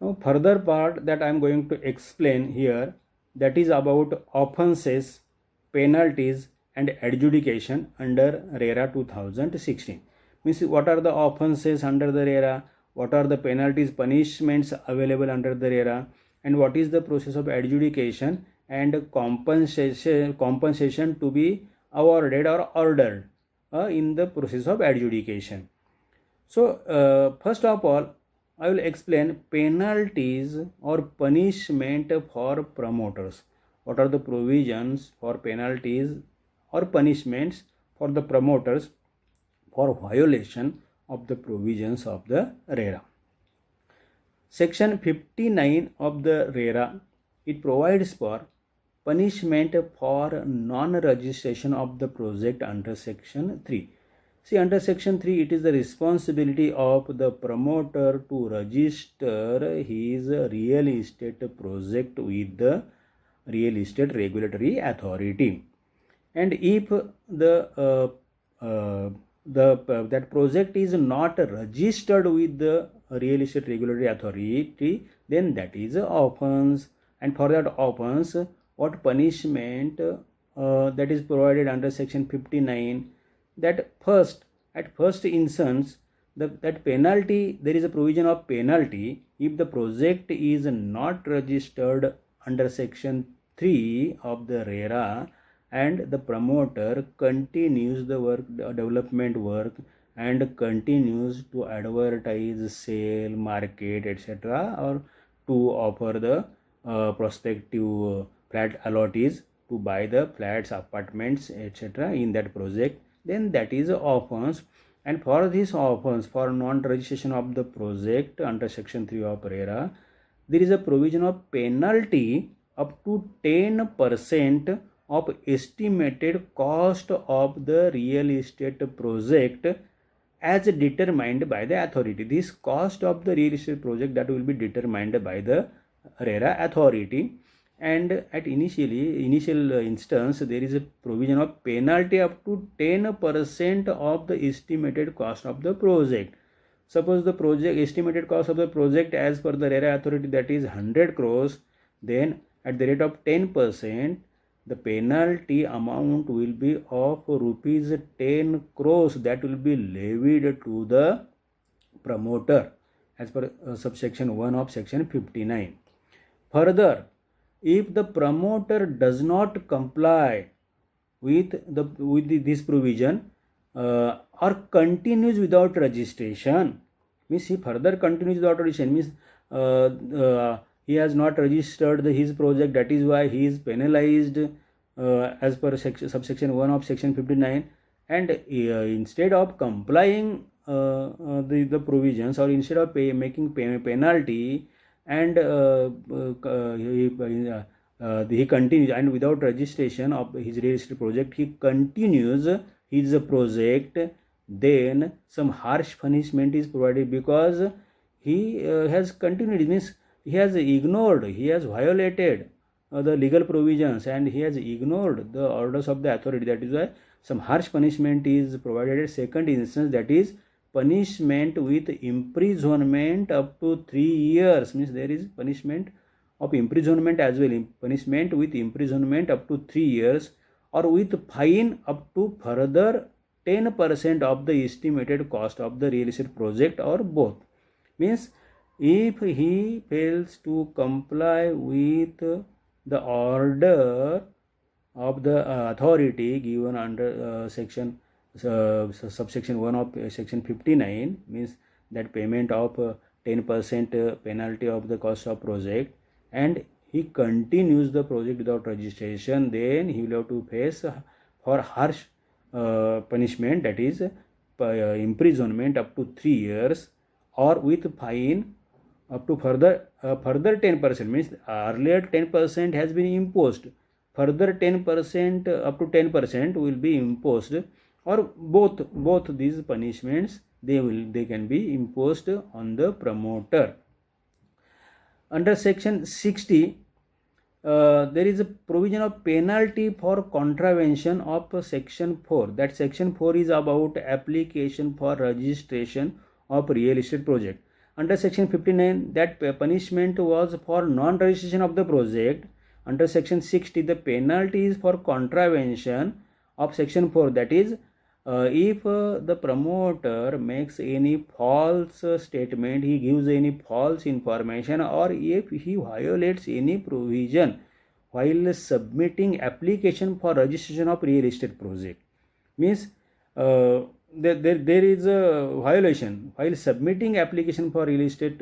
Now, further part that I am going to explain here, that is about offenses, penalties and adjudication under RERA 2016. Means what are the offenses under the RERA, what are the penalties, punishments available under the RERA, and what is the process of adjudication and compensation to be awarded or ordered in the process of adjudication. So, first of all, I will explain penalties or punishment for promoters. What are the provisions for penalties or punishments for the promoters for violation of the provisions of the RERA? Section 59 of the RERA, it provides for punishment for non-registration of the project under Section 3. See, under Section 3, it is the responsibility of the promoter to register his real estate project with the Real Estate Regulatory Authority. And if that project is not registered with the Real Estate Regulatory Authority, then that is an offense. And for that offense, what punishment that is provided under Section 59, that at first instance, that penalty, there is a provision of penalty if the project is not registered under Section 3 of the RERA and the promoter continues the work, development work, and continues to advertise, sell, market, etc., or to offer the prospective flat allottees to buy the flats, apartments, etc. in that project, then that is an offense. And for this offense, for non-registration of the project under Section 3 of RERA, there is a provision of penalty up to 10% of estimated cost of the real estate project as determined by the authority. This cost of the real estate project that will be determined by the RERA authority. And at initial instance, there is a provision of penalty up to 10% of the estimated cost of the project. Suppose the project estimated cost of the project as per the RERA authority, that is 100 crores, then at the rate of 10%, the penalty amount will be of rupees 10 crores that will be levied to the promoter as per subsection 1 of Section 59. Further, if the promoter does not comply with this provision or continues without registration, means he further continues without registration, means he has not registered his project, that is why he is penalized as per subsection 1 of Section 59, and instead of complying the provisions, or instead of making penalty, and he continues, and without registration of his real estate project, he continues his project, then some harsh punishment is provided, because he has continued, means he has ignored, he has violated the legal provisions, and he has ignored the orders of the authority. That is why some harsh punishment is provided at second instance, that is punishment with imprisonment up to 3 years. Means there is punishment of imprisonment as well, punishment with imprisonment up to 3 years, or with fine up to further 10% of the estimated cost of the real estate project, or both. Means if he fails to comply with the order of the authority given under subsection 1 of Section 59, means that payment of 10% penalty of the cost of project, and he continues the project without registration, then he will have to face for harsh punishment, that is imprisonment up to 3 years, or with fine up to further 10%. Means earlier 10% has been imposed, further 10% up to 10% will be imposed, or both these punishments they can be imposed on the promoter. Under Section 60, there is a provision of penalty for contravention of Section 4. That Section 4 is about application for registration of real estate project. under section 59 that punishment was for non-registration of the project. Under section 60 the penalty is for contravention of section 4, that is if the promoter makes any false statement, he gives any false information, or if he violates any provision while submitting application for registration of real estate project. Means there is a violation while submitting application for real estate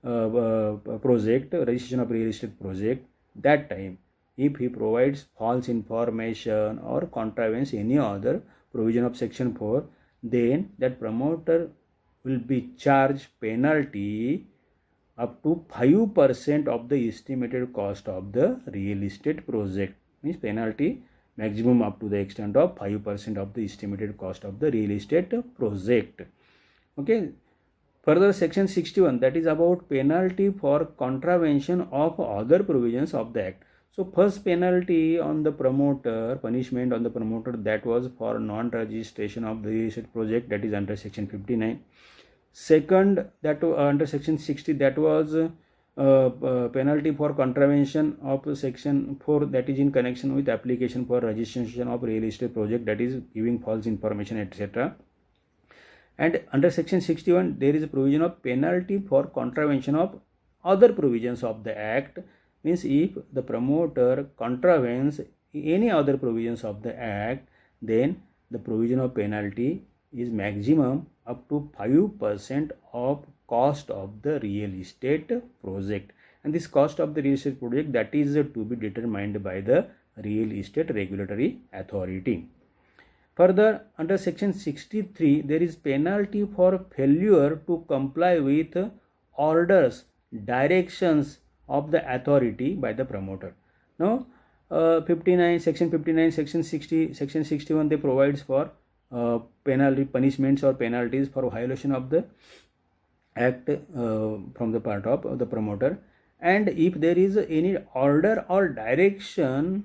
project, registration of real estate project. That time, if he provides false information or contravenes any other provision of section 4, then that promoter will be charged penalty up to 5% of the estimated cost of the real estate project. Means penalty maximum up to the extent of 5% of the estimated cost of the real estate project. Okay. Further, section 61, that is about penalty for contravention of other provisions of the act. So first penalty on the promoter, punishment on the promoter, that was for non-registration of the real estate project, that is under section 59. Second, that under section 60, that was penalty for contravention of section 4, that is in connection with application for registration of real estate project, that is giving false information, etc. And under section 61 there is a provision of penalty for contravention of other provisions of the act. Means if the promoter contravenes any other provisions of the act, then the provision of penalty is maximum up to 5% of cost of the real estate project. And this cost of the real estate project, that is to be determined by the real estate regulatory authority. Further, under section 63, there is penalty for failure to comply with orders, directions of the authority by the promoter. Now, 59, section 59, section 60, section 61, they provides for penalty, punishments or penalties for violation of the act from the part of the promoter. And if there is any order or direction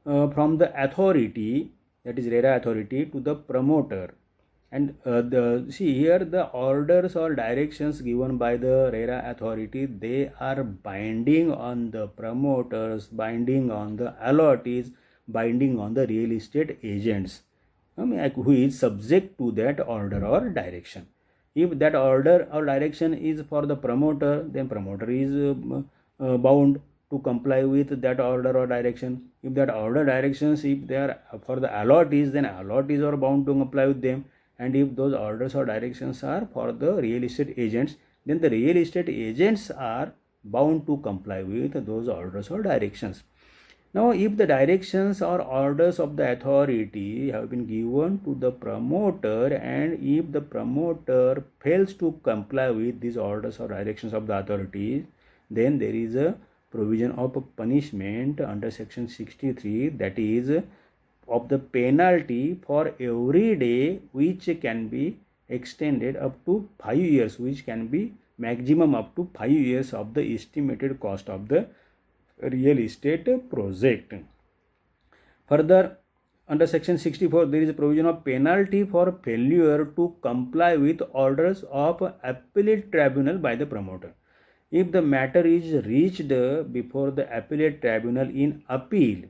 from the authority, that is RERA authority, to the promoter, and see here the orders or directions given by the RERA authority, they are binding on the promoters, binding on the allottees, binding on the real estate agents, who is subject to that order or direction. If that order or direction is for the promoter, then promoter is bound to comply with that order or direction. If that order directions, if they are for the allottees, then allottees are bound to comply with them. And if those orders or directions are for the real estate agents, then the real estate agents are bound to comply with those orders or directions. Now, if the directions or orders of the authority have been given to the promoter, and if the promoter fails to comply with these orders or directions of the authority, then there is a provision of punishment under section 63, that is of the penalty for every day, which can be extended up to 5 years, which can be maximum up to 5 years of the estimated cost of the real estate project. Further, under section 64, there is a provision of penalty for failure to comply with orders of appellate tribunal by the promoter. If the matter is reached before the appellate tribunal in appeal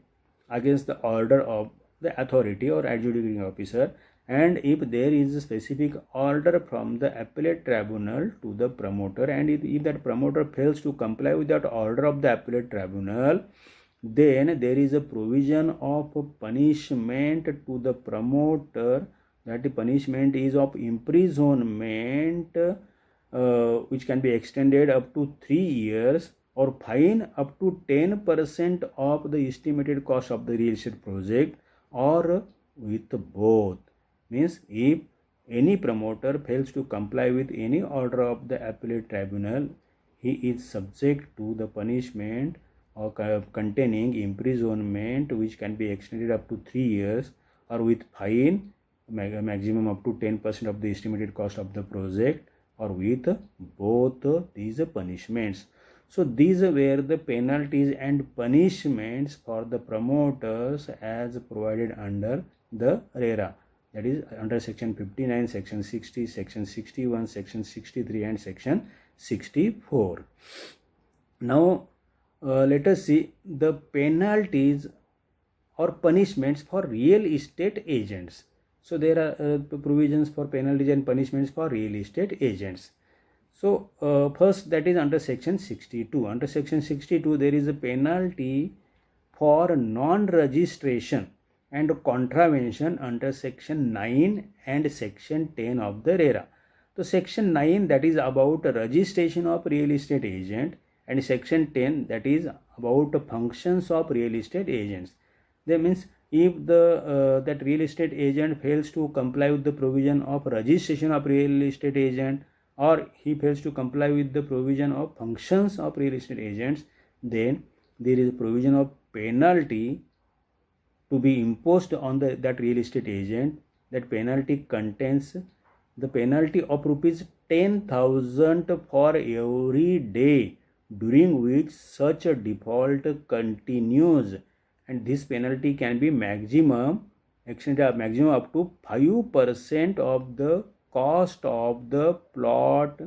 against the order of the authority or adjudicating officer, and if there is a specific order from the appellate tribunal to the promoter, and if that promoter fails to comply with that order of the appellate tribunal, then there is a provision of punishment to the promoter, that the punishment is of imprisonment, which can be extended up to 3 years, or fine up to 10% of the estimated cost of the real estate project, or with both. Means if any promoter fails to comply with any order of the appellate tribunal, he is subject to the punishment or containing imprisonment, which can be extended up to 3 years, or with fine maximum up to 10% of the estimated cost of the project, or with both these punishments. So these were the penalties and punishments for the promoters as provided under the RERA, that is under section 59, section 60, section 61, section 63 and section 64. Now let us see the penalties or punishments for real estate agents. So there are provisions for penalties and punishments for real estate agents. So first, that is under section 62. Under section 62 there is a penalty for non-registration and contravention under section 9 and section 10 of the RERA. So section 9, that is about registration of real estate agent, and section 10, that is about functions of real estate agents. That means if the that real estate agent fails to comply with the provision of registration of real estate agent, or he fails to comply with the provision of functions of real estate agents, then there is a provision of penalty to be imposed on that real estate agent. That penalty contains the penalty of rupees 10,000 for every day during which such a default continues, and this penalty can be extended maximum up to 5% of the cost of the plot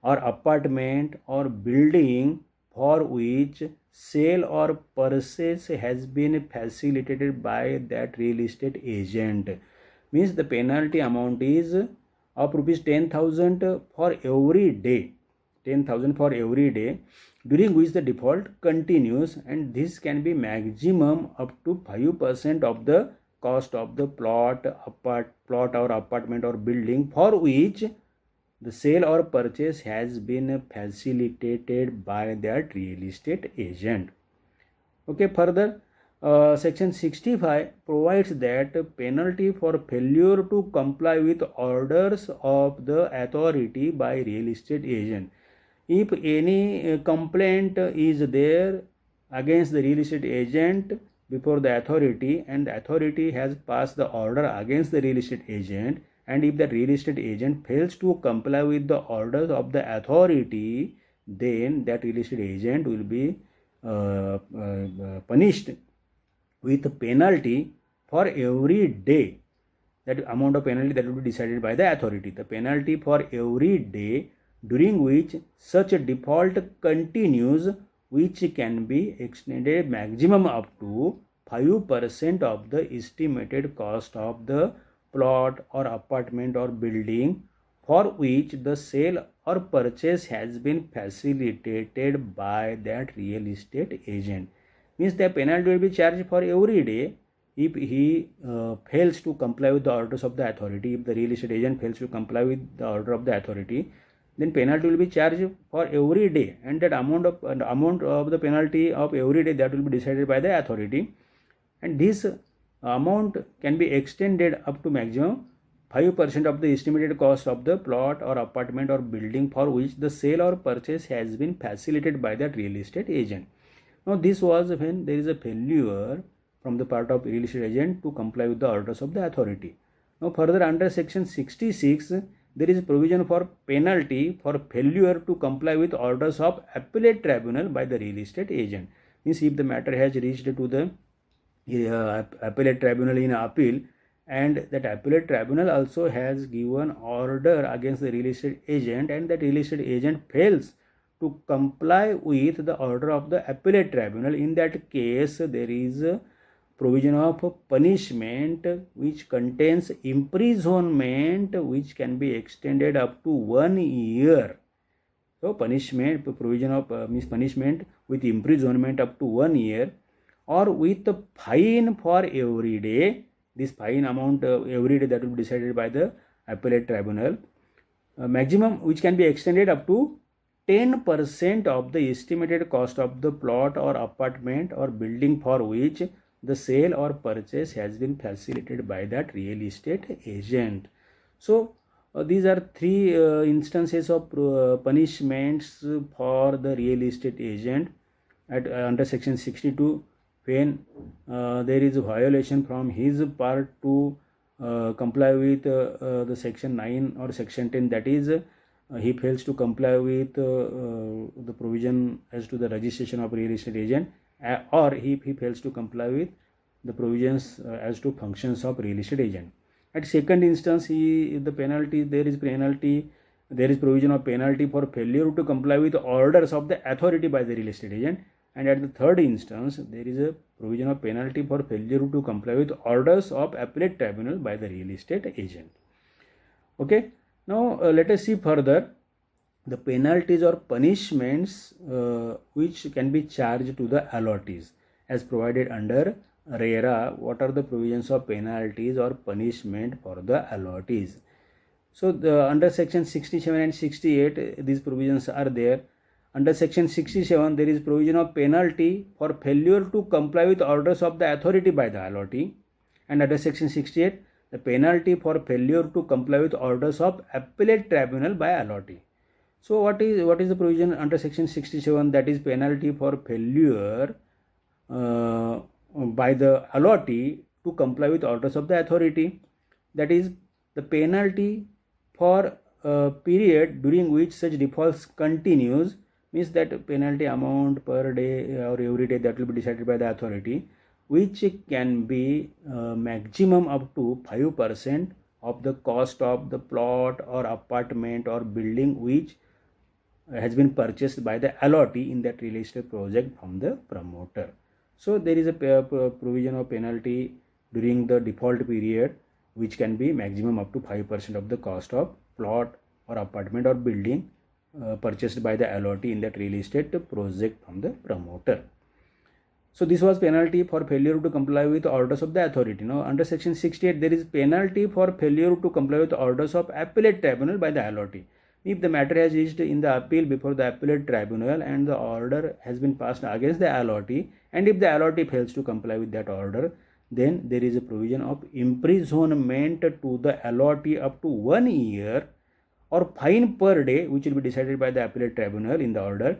or apartment or building for which sale or purchase has been facilitated by that real estate agent. Means the penalty amount is of rupees 10,000 for every day, 10,000 for every day during which the default continues, and this can be maximum up to 5% of the cost of the plot or apartment or building for which the sale or purchase has been facilitated by that real estate agent. Okay, further, section 65 provides that penalty for failure to comply with orders of the authority by real estate agent. If any complaint is there against the real estate agent before the authority, and the authority has passed the order against the real estate agent, and if the real estate agent fails to comply with the orders of the authority, then that real estate agent will be punished with penalty for every day. That amount of penalty that will be decided by the authority. The penalty for every day during which such a default continues, which can be extended maximum up to 5% of the estimated cost of the plot or apartment or building for which the sale or purchase has been facilitated by that real estate agent. Means the penalty will be charged for every day if he fails to comply with the orders of the authority. If the real estate agent fails to comply with the order of the authority, then penalty will be charged for every day, and that amount of the penalty of every day, that will be decided by the authority, and this amount can be extended up to maximum 5% of the estimated cost of the plot or apartment or building for which the sale or purchase has been facilitated by that real estate agent. Now this was when there is a failure from the part of real estate agent to comply with the orders of the authority. Now further, under section 66 there is a provision for penalty for failure to comply with orders of appellate tribunal by the real estate agent. Means if the matter has reached to the appellate tribunal in appeal, and that appellate tribunal also has given order against the real estate agent, and that real estate agent fails to comply with the order of the appellate tribunal, in that case there is a provision of punishment which contains imprisonment, which can be extended up to 1 year. So punishment, provision of means punishment with imprisonment up to 1 year, or with fine for every day. This fine amount every day, that will be decided by the appellate tribunal. Maximum which can be extended up to 10% of the estimated cost of the plot or apartment or building for which the sale or purchase has been facilitated by that real estate agent. So these are three instances of punishments for the real estate agent at under section 62, when there is a violation from his part to comply with the section 9 or section 10, that is he fails to comply with the provision as to the registration of real estate agent, or he fails to comply with the provisions as to functions of real estate agent. At second instance, there is penalty there is provision of penalty for failure to comply with orders of the authority by the real estate agent. And at the third instance, there is a provision of penalty for failure to comply with orders of appellate tribunal by the real estate agent. Okay, now let us see further the penalties or punishments which can be charged to the allottees as provided under RERA. What are the provisions of penalties or punishment for the allottees? So under section 67 and 68 these provisions are there. Under section 67 there is provision of penalty for failure to comply with orders of the authority by the allottee, and under section 68 the penalty for failure to comply with orders of appellate tribunal by allottee. So what is the provision under section 67? That is penalty for failure by the allottee to comply with orders of the authority. That is the penalty for a period during which such defaults continues, means that penalty amount per day or every day that will be decided by the authority, which can be maximum up to 5% of the cost of the plot or apartment or building which has been purchased by the allottee in that real estate project from the promoter. So there is a provision of penalty during the default period which can be maximum up to 5% of the cost of plot or apartment or building purchased by the allottee in that real estate project from the promoter. So this was penalty for failure to comply with orders of the authority. Now under section 68 there is penalty for failure to comply with orders of appellate tribunal by the allottee. If the matter has reached in the appeal before the appellate tribunal and the order has been passed against the allottee, and if the allottee fails to comply with that order, then there is a provision of imprisonment to the allottee up to 1 year or fine per day, which will be decided by the appellate tribunal in the order,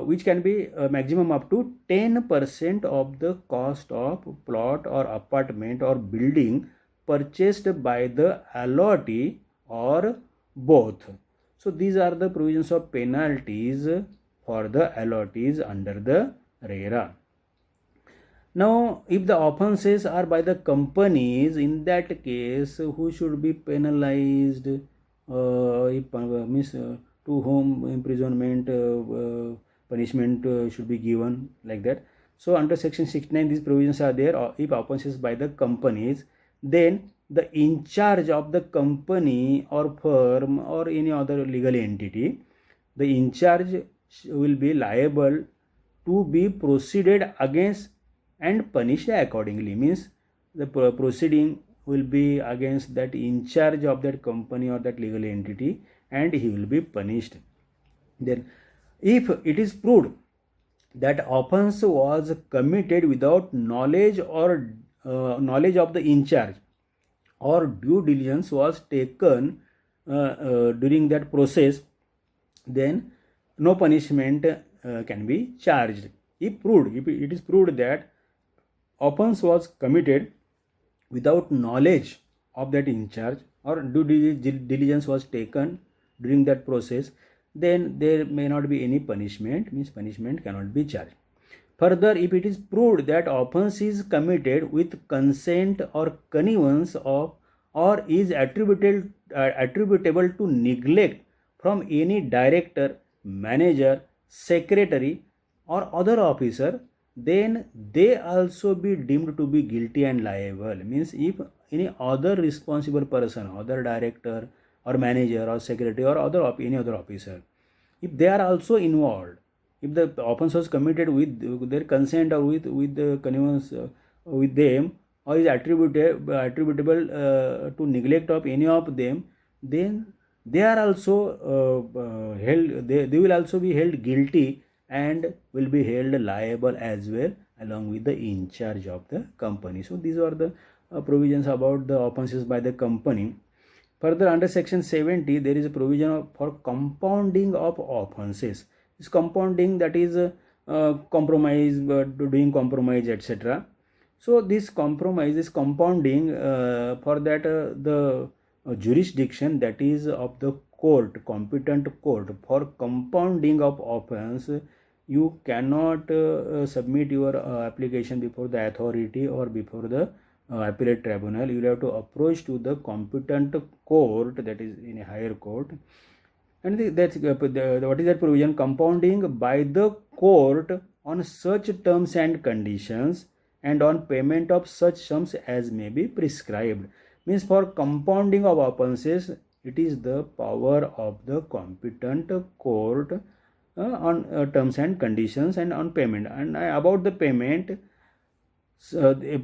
which can be maximum up to 10% of the cost of plot or apartment or building purchased by the allottee or both. So these are the provisions of penalties for the allottees under the RERA. Now if the offences are by the companies, in that case who should be penalized? If means to whom imprisonment punishment should be given, like that. So under section 69 these provisions are there. If offences by the companies, then the in charge of the company or firm or any other legal entity, the in charge will be liable to be proceeded against and punished accordingly. Means the proceeding will be against that in charge of that company or that legal entity, and he will be punished. Then if it is proved that offense was committed without knowledge or knowledge of the in charge, or due diligence was taken during that process, then no punishment can be charged. If it is proved that offense was committed without knowledge of that in charge or due diligence was taken during that process, then there may not be any punishment, means punishment cannot be charged. Further, if it is proved that offense is committed with consent or connivance of, or is attributable to neglect from any director, manager, secretary or other officer, then they also be deemed to be guilty and liable. Means if any other responsible person, other director or manager or secretary or any other officer, if they are also involved, if the offense was committed with their consent or with the connivance with them, or is attributable to neglect of any of them, then they are also held, they will also be held guilty and will be held liable as well, along with the in charge of the company. So these are the provisions about the offenses by the company. Further, under section 70 there is a provision for compounding of offenses. This compounding, that is compromise, doing compromise, etc. So this compounding, for that the jurisdiction, that is of the court, competent court, for compounding of offense, you cannot submit your application before the authority or before the appellate tribunal, you will have to approach to the competent court, that is in a higher court. And what is that provision? Compounding by the court on such terms and conditions and on payment of such sums as may be prescribed. Means for compounding of offences, it is the power of the competent court on terms and conditions and on payment. And about the payment,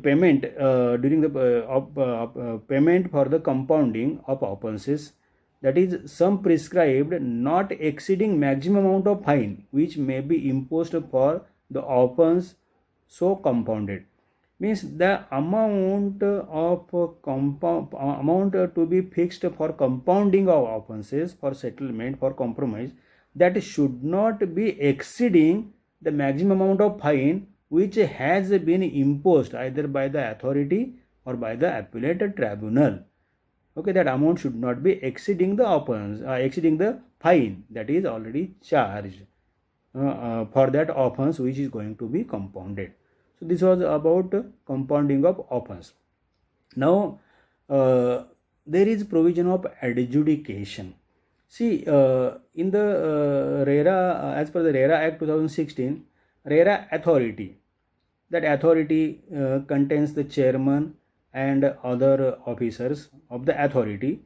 payment during the payment for the compounding of offences, that is sum prescribed not exceeding maximum amount of fine which may be imposed for the offence so compounded. Means the amount of amount to be fixed for compounding of offences, for settlement, for compromise, that should not be exceeding the maximum amount of fine which has been imposed either by the authority or by the appellate tribunal. Okay, that amount should not be exceeding the offense, exceeding the fine that is already charged for that offense which is going to be compounded. So this was about compounding of offense. Now there is provision of adjudication. See, in the RERA, as per the RERA Act 2016, RERA authority, that authority contains the chairman and other officers of the authority,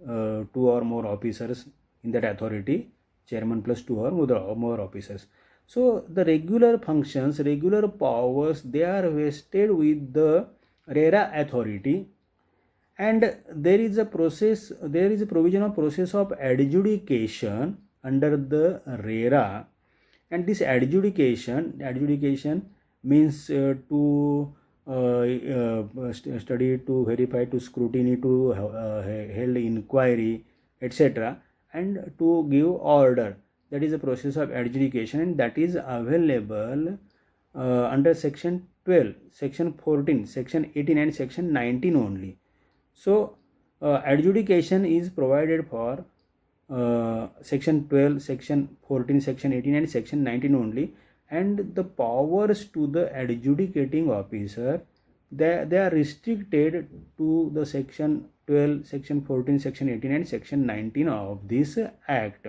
2 or more officers in that authority, chairman plus 2 or more officers. So the regular functions, regular powers, they are vested with the RERA authority, and there is a process, there is a provision of process of adjudication under the RERA. And this adjudication means to study, to verify, to scrutiny, to held inquiry, etc., and to give order. That is a process of adjudication, and that is available under section 12, section 14, section 18 and section 19 only. So adjudication is provided for section 12, section 14, section 18 and section 19 only, and the powers to the adjudicating officer, they are restricted to the section 12, section 14, section 18 and section 19 of this act.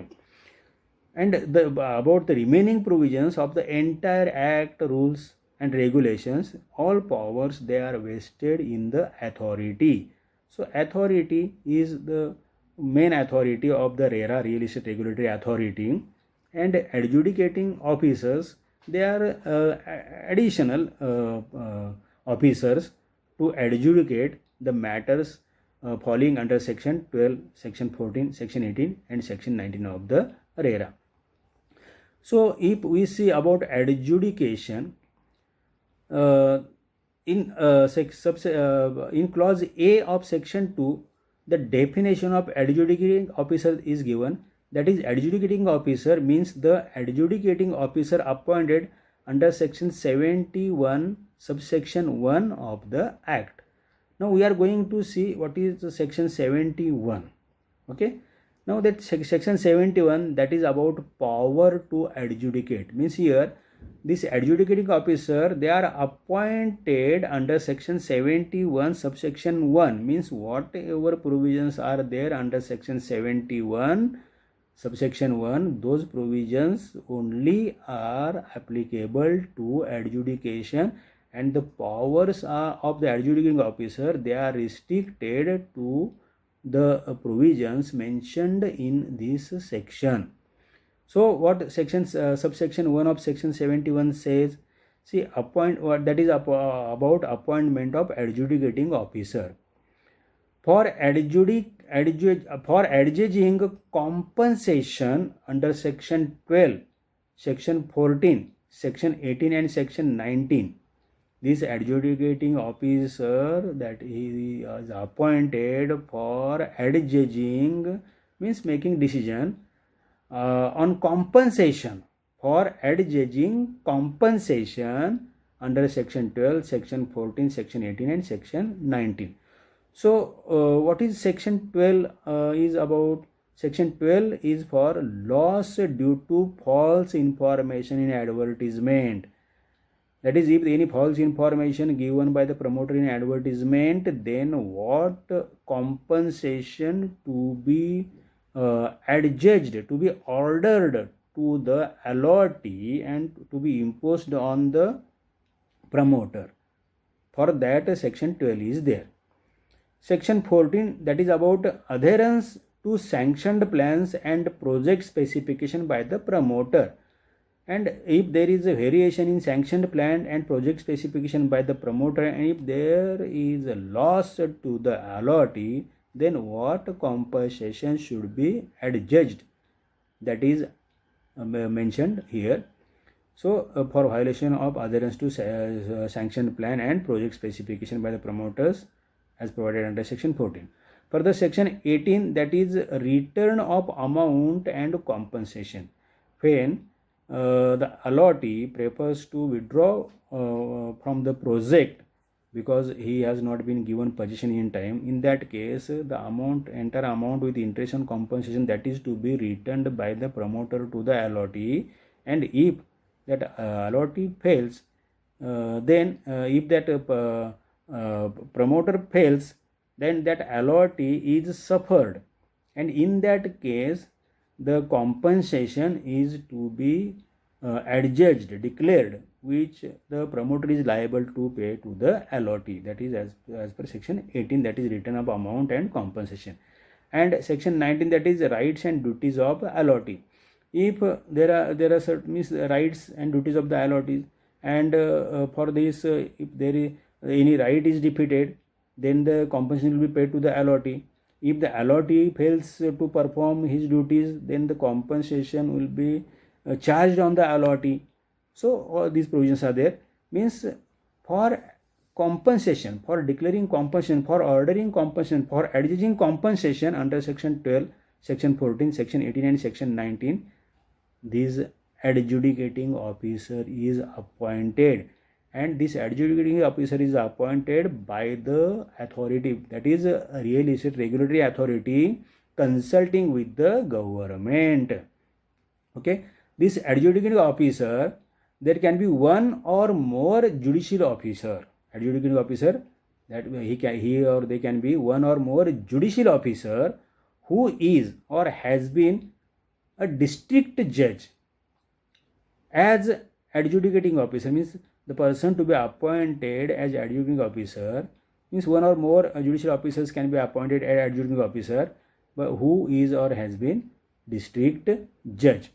And about the remaining provisions of the entire act, rules and regulations, all powers, they are vested in the authority. So authority is the main authority of the RERA, Real Estate Regulatory Authority, and adjudicating officers, they are additional officers to adjudicate the matters falling under section 12, section 14, section 18 and section 19 of the RERA. So if we see about adjudication, in clause A of section 2, the definition of adjudicating officer is given. That is, adjudicating officer means the adjudicating officer appointed under section 71 subsection 1 of the act. Now we are going to see what is the section 71. Okay, now that section 71, that is about power to adjudicate. Means here this adjudicating officer, they are appointed under section 71 subsection 1. Means whatever provisions are there under section 71 subsection 1, those provisions only are applicable to adjudication, and the powers of the adjudicating officer, they are restricted to the provisions mentioned in this section. So what section subsection 1 of section 71 says? See, that is about appointment of adjudicating officer. For adjudging compensation under section 12, section 14, section 18 and section 19, this adjudicating officer, that he is appointed for adjudging, means making decision on compensation, for adjudging compensation under section 12, section 14, section 18 and section 19. So what is section 12 is about? Section 12 is for loss due to false information in advertisement. That is, if any false information given by the promoter in advertisement, then what compensation to be adjudged, to be ordered to the allotee and to be imposed on the promoter. For that, section 12 is there. Section 14, that is about adherence to sanctioned plans and project specification by the promoter. And if there is a variation in sanctioned plan and project specification by the promoter, and if there is a loss to the allotee, then what compensation should be adjudged? That is mentioned here. So, for violation of adherence to sanctioned plan and project specification by the promoters as provided under section 14. Further, section 18, that is return of amount and compensation. When the allotee prefers to withdraw from the project because he has not been given possession in time, in that case the entire amount with interest and compensation, that is to be returned by the promoter to the allotee. And if that allotee fails, then if that promoter fails, then that allotee is suffered, and in that case the compensation is to be adjudged, declared, which the promoter is liable to pay to the allotee. That is as per section 18, that is return of amount and compensation. And section 19, that is rights and duties of allotee. If there are certain rights and duties of the allotee, and for this if there is any right is defeated, then the compensation will be paid to the allotee. If the allotee fails to perform his duties, then the compensation will be charged on the allotee. So all these provisions are there. Means for compensation, for declaring compensation, for ordering compensation, for adjudging compensation under section 12, section 14, section 18 and section 19, this adjudicating officer is appointed, and this adjudicating officer is appointed by the authority, that is a real estate regulatory authority, consulting with the government. Okay, this adjudicating officer, there can be one or more judicial officer. Adjudicating officer, that he or they can be one or more judicial officer who is or has been a district judge as adjudicating officer. Means the person to be appointed as adjudicating officer, means one or more judicial officers can be appointed as adjudicating officer, but who is or has been district judge.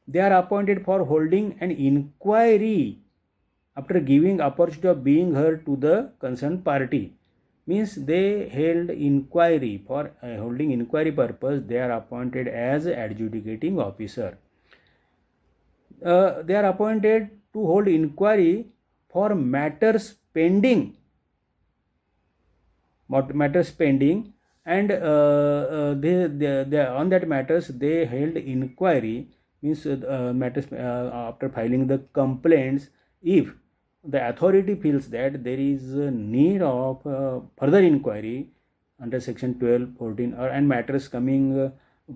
They are appointed for holding an inquiry after giving opportunity of being heard to the concerned party. Means they held inquiry, for holding inquiry purpose they are appointed as adjudicating officer. They are appointed to hold inquiry for matters pending, and they on that matters they held inquiry. Means matters after filing the complaints, if the authority feels that there is a need of further inquiry under section 12, 14, and matters coming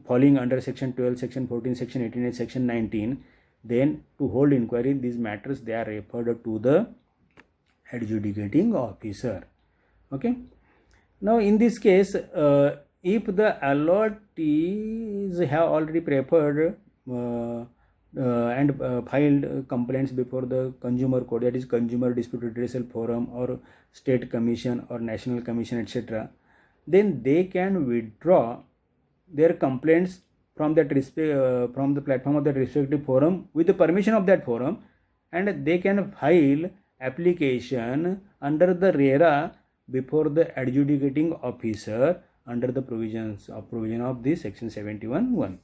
falling under section 12, section 14, section 18 and section 19, then to hold inquiry, these matters they are referred to the adjudicating officer. Okay. Now in this case, if the allottees have already preferred and filed complaints before the consumer court, that is consumer dispute redressal forum or state commission or national commission, etc., then they can withdraw their complaints from that from the platform of that respective forum with the permission of that forum, and they can file application under the RERA before the adjudicating officer under the provision of this section 71(1).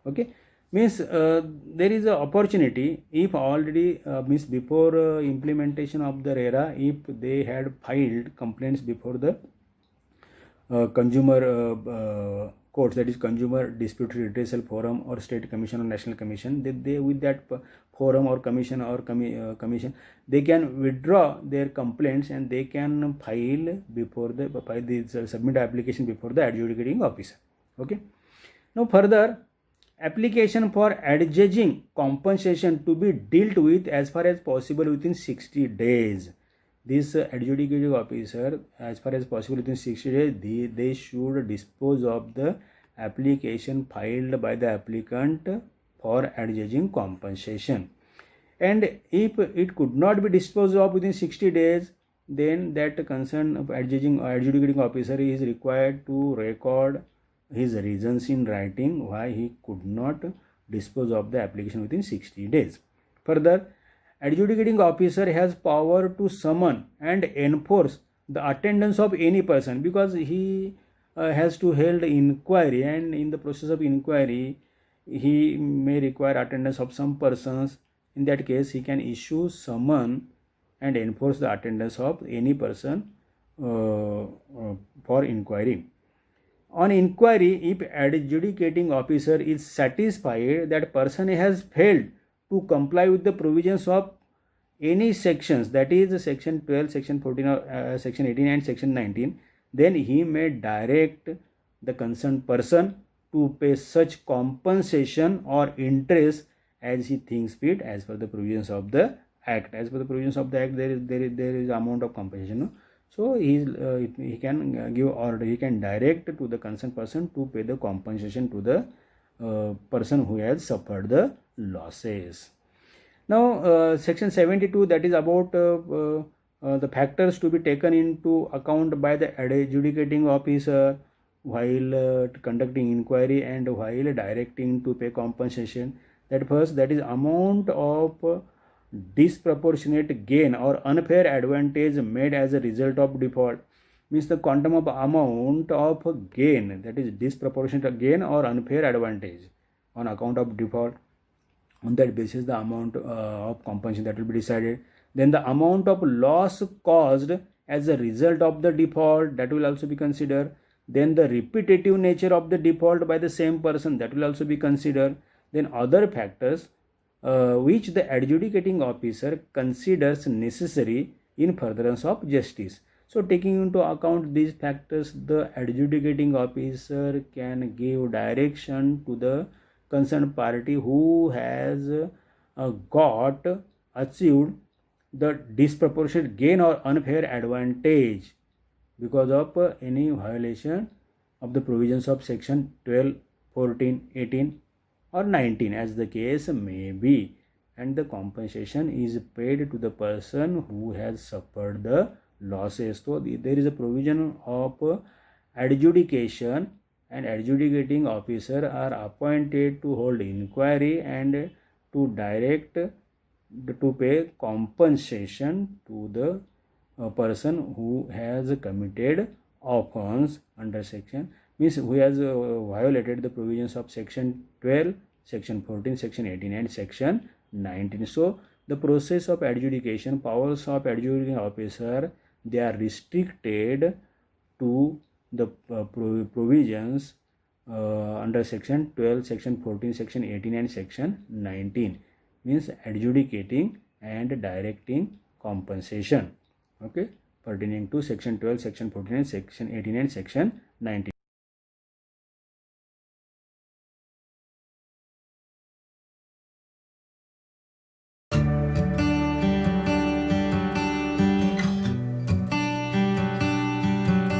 Okay. Means there is a opportunity, if already means before implementation of the RERA, if they had filed complaints before the consumer courts, that is consumer dispute redressal forum or state commission or national commission, they with that forum or commission commission, they can withdraw their complaints and they can file before the submit application before the adjudicating officer. Okay. Now further, application for adjudging compensation to be dealt with as far as possible within 60 days. This adjudicating officer, as far as possible within 60 days, they should dispose of the application filed by the applicant for adjudging compensation. And if it could not be disposed of within 60 days, then that concerned adjudicating officer is required to record his reasons in writing why he could not dispose of the application within 60 days. Further, adjudicating officer has power to summon and enforce the attendance of any person, because he has to hold inquiry, and in the process of inquiry he may require attendance of some persons. In that case, he can issue summon and enforce the attendance of any person for inquiry. On inquiry, if adjudicating officer is satisfied that person has failed to comply with the provisions of any sections, that is section 12, section 14, or section 18 and section 19, then he may direct the concerned person to pay such compensation or interest as he thinks fit as per the provisions of the act. As per the provisions of the act, there is amount of compensation. No? So he can give order, he can direct to the concerned person to pay the compensation to the person who has suffered the losses. Now section 72, that is about the factors to be taken into account by the adjudicating officer while conducting inquiry and while directing to pay compensation. That first, that is amount of disproportionate gain or unfair advantage made as a result of default. Means the quantum of amount of gain, that is disproportionate gain or unfair advantage on account of default. On that basis, the amount of compensation that will be decided. Then the amount of loss caused as a result of the default, that will also be considered. Then the repetitive nature of the default by the same person, that will also be considered. Then other factors which the adjudicating officer considers necessary in furtherance of justice. So taking into account these factors, the adjudicating officer can give direction to the concerned party who has achieved the disproportionate gain or unfair advantage because of any violation of the provisions of section 12, 14, 18 or 19 as the case may be, and the compensation is paid to the person who has suffered the losses. So there is a provision of adjudication, and adjudicating officer are appointed to hold inquiry and to direct to pay compensation to the person who has committed offense under section, means who has violated the provisions of section 12, section 14, section 18 and section 19. So the process of adjudication, powers of adjudicating officer, they are restricted to the provisions under section 12, section 14, section 18 and section 19, means adjudicating and directing compensation, okay, pertaining to section 12, section 14 and section 18 and section 19.